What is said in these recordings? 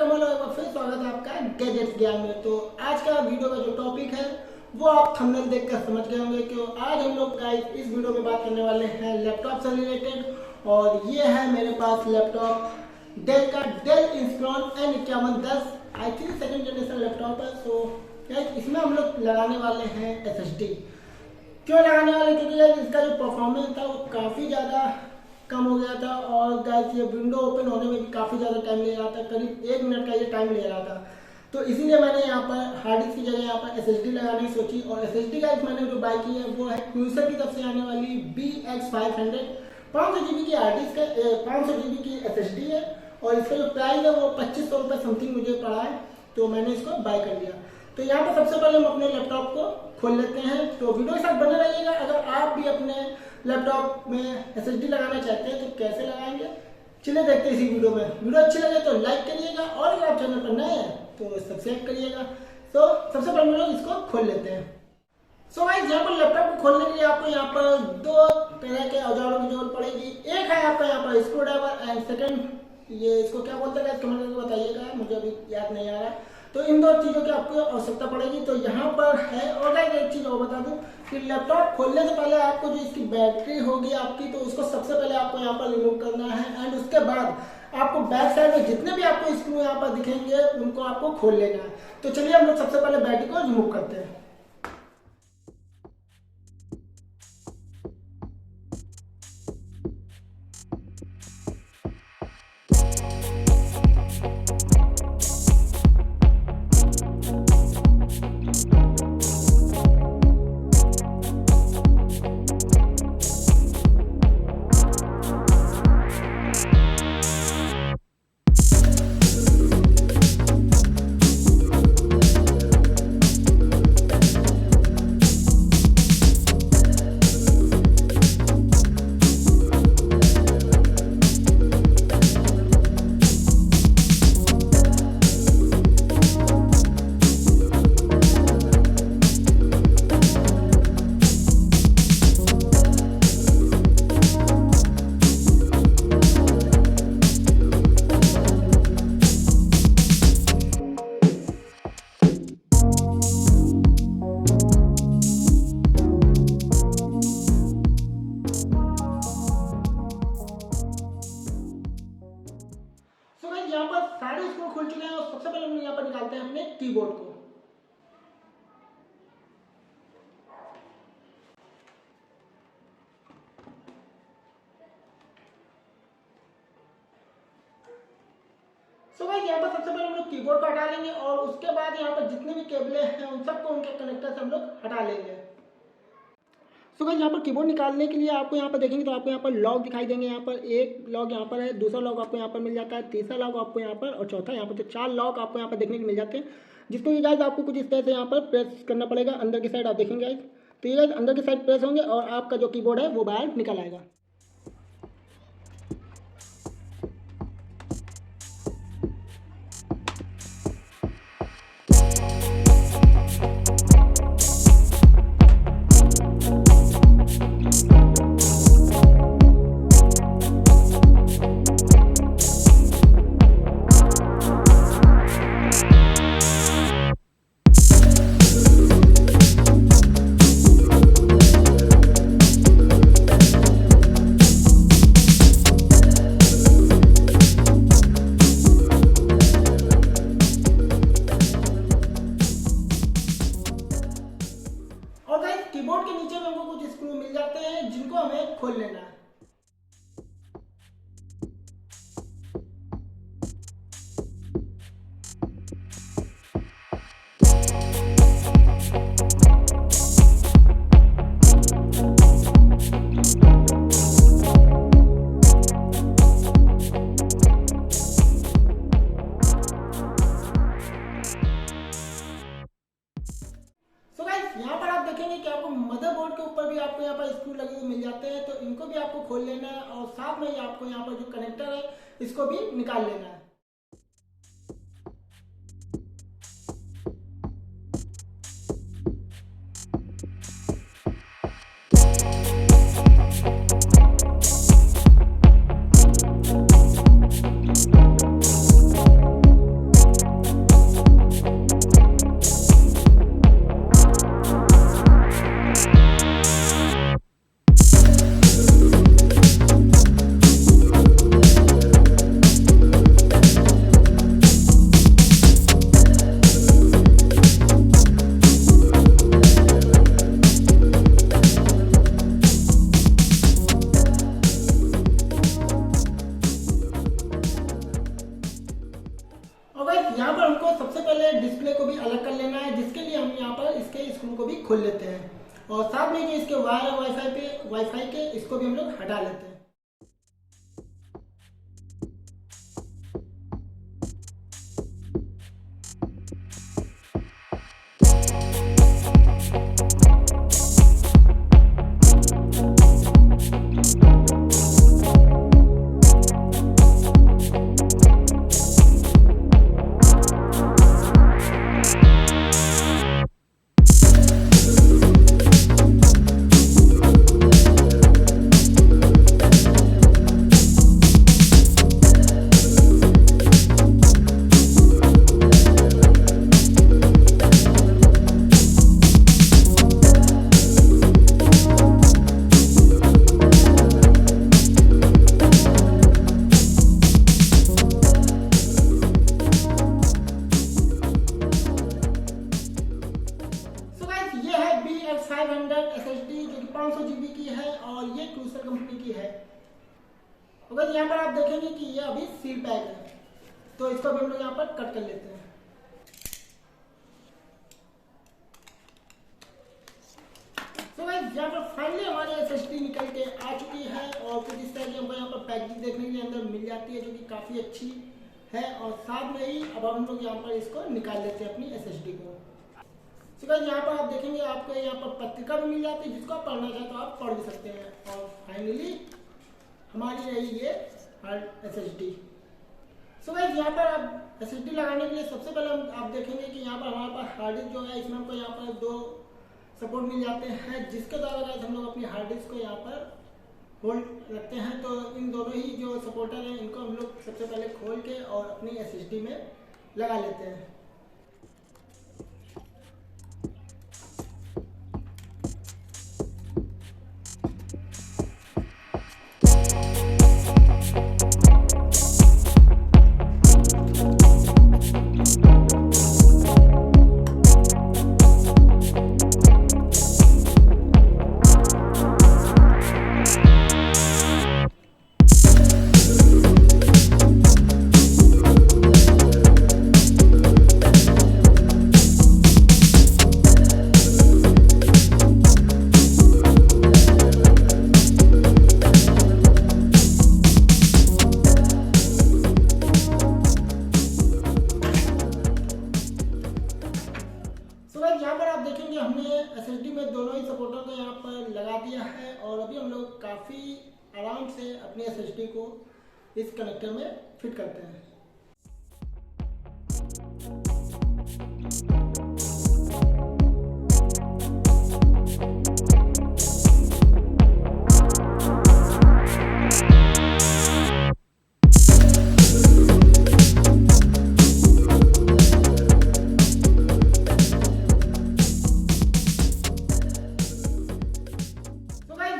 कमल और एक बार फिर स्वागत है आपका गैजेट्स ज्ञान में। तो आज का वीडियो का जो टॉपिक है वो आप थंबनेल देखकर समझ गए होंगे कि आज हम लोग गाइस इस वीडियो में बात करने वाले हैं लैपटॉप से रिलेटेड। और ये है मेरे पास लैपटॉप डेल का Dell Inspiron N5110 I think second generation laptop है। सो गाइस इसमें हम लोग लगाने वाले हैं SSD। क्यों लगाने वाले, क्योंकि इसका जो परफॉर्मेंस था वो काफ़ी ज़्यादा कम हो गया था और गाइस ये विंडो ओपन होने में भी काफ़ी ज़्यादा टाइम ले रहा था, करीब 1 मिनट का ये टाइम ले रहा था। तो इसीलिए मैंने यहाँ पर हार्ड डिस्क की जगह यहाँ पर SSD लगाने की सोची। और SSD गाइस मैंने जो बाय की है वो है क्यूसर की तरफ से आने वाली BX500 500 GB की हार्ड डिस्क है, 500 GB की SSD है। और इसका जो प्राइस है वो 2500 रुपये समथिंग मुझे पड़ा है, तो मैंने इसको बाय कर लिया। तो यहाँ पर सबसे पहले हम अपने लैपटॉप को खोल लेते हैं। तो वीडियो के साथ बने रहिएगा। अगर आप भी अपने लैपटॉप में SSD लगाना चाहते हैं तो कैसे लगाएंगे चलिए देखते हैं इसी वीडियो में। वीडियो अच्छी लगे तो लाइक करिएगा और अगर आप चैनल पर नए हैं तो सब्सक्राइब करिएगा। तो सबसे पहले हम लोग इसको खोल लेते हैं। सो गाइस यहाँ पर लैपटॉप को खोलने के लिए आपको यहाँ पर दो तरह के औजारों की जरूरत पड़ेगी। एक है आपका यहाँ पर स्क्रू ड्राइवर एंड सेकंड ये इसको क्या बोलते हैं कमेंट करके बताइएगा, मुझे अभी याद नहीं आ रहा है। तो इन दो चीज़ों की आपको आवश्यकता पड़ेगी। तो यहाँ पर है। और एक चीज़ और बता दूँ कि लैपटॉप खोलने से पहले आपको जो इसकी बैटरी होगी आपकी, तो उसको सबसे पहले आपको यहाँ पर रिमूव करना है। एंड उसके बाद आपको बैक साइड में जितने भी आपको स्क्रू यहाँ पर दिखेंगे उनको आपको खोल लेना है। तो चलिए हम लोग सबसे पहले बैटरी को रिमूव करते हैं। यहाँ पर सारे स्क्रू खुल चुके हैं और सबसे पहले हम यहाँ पर निकालते हैं अपने कीबोर्ड को। सो गाइस यहाँ पर सबसे पहले हम लोग कीबोर्ड को हटा लेंगे और उसके बाद यहाँ पर जितने भी केबलें हैं उन सबको उनके कनेक्टर से हम लोग हटा लेंगे। सो गाइस यहाँ पर कीबोर्ड निकालने के लिए आपको यहाँ पर देखेंगे तो आपको यहाँ पर लॉक दिखाई देंगे। यहाँ पर एक लॉक यहाँ पर है, दूसरा लॉक आपको यहाँ पर मिल जाता है, तीसरा लॉक आपको यहाँ पर और चौथा यहाँ पर। तो 4 लॉक आपको यहाँ पर देखने को मिल जाते हैं, जिसको ये गाइस आपको कुछ इस तरह से यहाँ पर प्रेस करना पड़ेगा। अंदर की साइड आप देखेंगे गाइस, तो ये गाइस अंदर की साइड प्रेस होंगे और आपका जो कीबोर्ड है वो बाहर निकल आएगा। कीबोर्ड के नीचे में हमको कुछ स्क्रू मिल जाते हैं जिनको हमें खोल लेना है। यहाँ पर आप देखेंगे कि आपको मदरबोर्ड के ऊपर भी आपको यहाँ पर स्क्रू लगे हुए मिल जाते हैं, तो इनको भी आपको खोल लेना है और साथ में ही आपको यहाँ पर जो कनेक्टर है इसको भी निकाल लेना है। गाइस यहाँ पर हमको सबसे पहले डिस्प्ले को भी अलग कर लेना है, जिसके लिए हम यहाँ पर इसके स्क्रू को भी खोल लेते हैं और साथ में जो इसके वायर है वाईफाई के, इसको भी हम लोग हटा लेते हैं। SSD जो कि 500 GB की है और ये क्रूसर कंपनी की है। अगर यहाँ पर आप देखेंगे कि ये अभी सील पैक है, तो इसको भी हम लोग यहाँ पर कट कर लेते हैं। तो गाइस यहाँ पर फाइनली हमारी SSD निकल के आ चुकी है और कुछ इस तरह की हमको यहाँ पर पैकेजिंग देखने के लिए अंदर मिल जाती है, जो कि काफ़ी अच्छी है। और साथ में ही अब हम लोग यहाँ पर इसको निकाल लेते हैं अपनी SSD को। तो गाइस यहाँ पर आप देखेंगे आपको यहाँ पर पत्रिका भी मिल जाती है, जिसको आप पढ़ना चाहे तो आप पढ़ भी सकते हैं। और फाइनली हमारी रही ये हार्ड SSD। सो गाइस यहाँ पर आप SSD लगाने के लिए सबसे पहले आप देखेंगे कि यहाँ पर हमारे पास हार्ड डिस्क जो है, इसमें हमको यहाँ पर 2 सपोर्ट मिल जाते हैं, जिसके द्वारा गाइस हम लोग अपनी हार्ड डिस्क को यहाँ पर होल्ड रखते हैं। तो इन दोनों ही जो सपोर्टर हैं, इनको हम लोग सबसे पहले खोल के और अपनी SSD में लगा लेते हैं। यहाँ पर आप देखेंगे हमने SSD में दोनों ही सपोर्टर को यहाँ पर लगा दिया है और अभी हम लोग काफ़ी आराम से अपनी SSD को इस कनेक्टर में फिट करते हैं।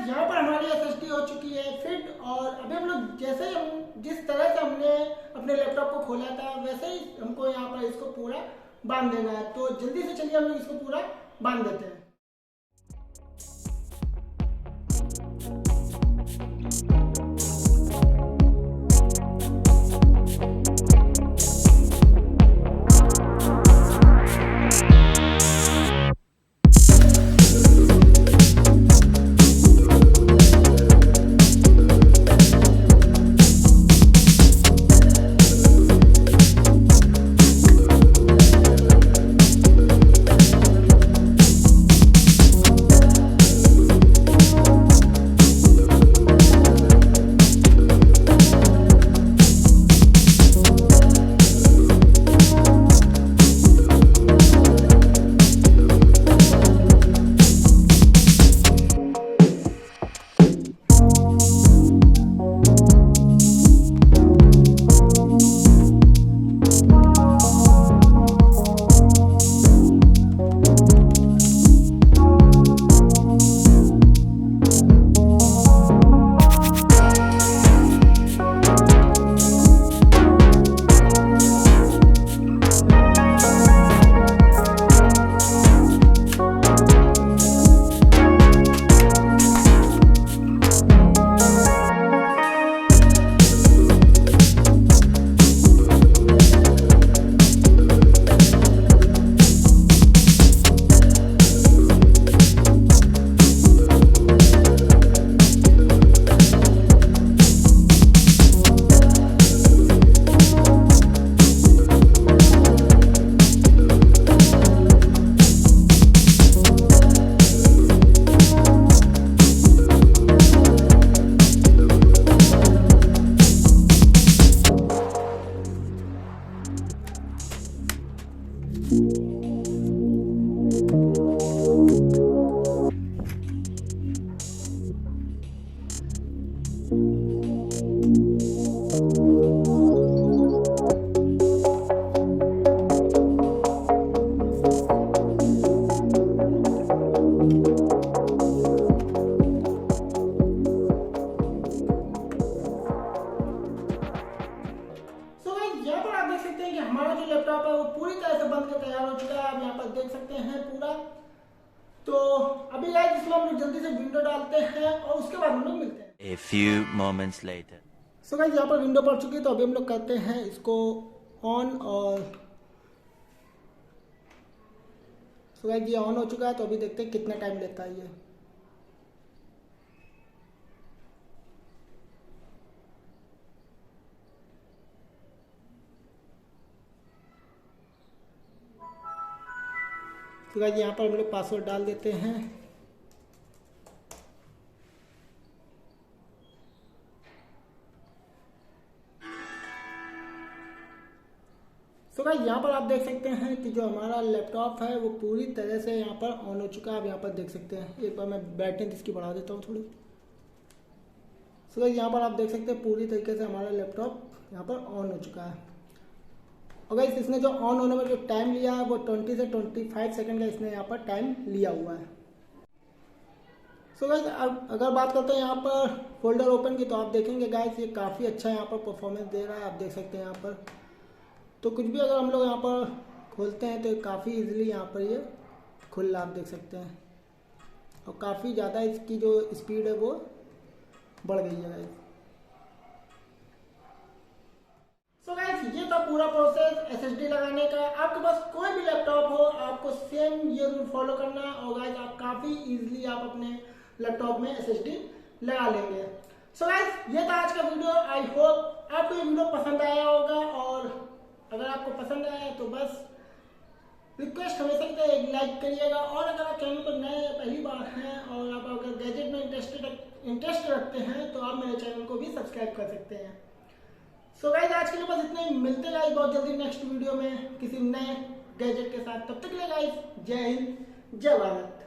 यहाँ पर हमारी SSD हो चुकी है फिट और अभी हम लोग जैसे हम जिस तरह से हमने अपने लैपटॉप को खोला था, वैसे ही हमको यहाँ पर इसको पूरा बांध देना है। तो जल्दी से चलिए हम लोग इसको पूरा बांध देते हैं। यहाँ पर आप देख सकते हैं कि हमारा जो लैपटॉप है वो पूरी तरह से बन के तैयार हो चुका है। आप यहाँ पर देख सकते हैं पूरा। तो अभी गाइस इसमें हम लोग जल्दी से विंडो डालते हैं और उसके बाद हम लोग मिलते हैं। A few moments later. So guys यहाँ पर विंडो पड़ चुकी है, तो अभी हम लोग करते हैं इसको ऑन। और सो गाइस ये ऑन हो चुका है, तो अभी देखते हैं कितना टाइम लेता है ये। तो गाइस यहाँ पर हम लोग पासवर्ड डाल देते हैं। तो गाइस यहाँ पर आप देख सकते हैं कि जो हमारा लैपटॉप है वो पूरी तरह से यहाँ पर ऑन हो चुका है। आप यहाँ पर देख सकते हैं, एक बार मैं ब्राइटनेस इसकी बढ़ा देता हूँ थोड़ी। तो गाइस यहाँ पर आप देख सकते हैं पूरी तरीके से हमारा लैपटॉप यहाँ पर ऑन हो चुका है। और गाइस इसने जो ऑन होने में जो टाइम लिया है वो 20 से 25 सेकंड का इसने यहाँ पर टाइम लिया हुआ है। सो गाइस अगर बात करते हैं यहाँ पर फोल्डर ओपन की, तो आप देखेंगे गाइस ये काफ़ी अच्छा यहाँ पर परफॉर्मेंस दे रहा है। आप देख सकते हैं यहाँ पर, तो कुछ भी अगर हम लोग यहाँ पर खोलते हैं तो काफ़ी इजीली यहाँ पर ये खुल रहा, आप देख सकते हैं। और काफ़ी ज़्यादा इसकी जो स्पीड है वो बढ़ गई है गाइस। सो गाइस ये था पूरा प्रोसेस एसएसडी लगाने का। आपके पास कोई भी लैपटॉप हो, आपको सेम ये रूल फॉलो करना है और गाइस आप काफ़ी इजीली आप अपने लैपटॉप में एसएसडी लगा लेंगे। सो गाइस ये था आज का वीडियो। आई होप आपको ये वीडियो पसंद आया होगा, और अगर आपको पसंद आया तो बस रिक्वेस्ट हमेशा की तरह एक लाइक करिएगा। और अगर आप चैनल पर नए या पहली बार हैं और आप अगर गैजेट में इंटरेस्ट रखते हैं तो आप मेरे चैनल को भी सब्सक्राइब कर सकते हैं। सो गाइस आज के लिए बस इतना ही। मिलते गाइस बहुत जल्दी नेक्स्ट वीडियो में किसी नए गैजेट के साथ। तब तक के लिए गाइस जय हिंद, जय भारत।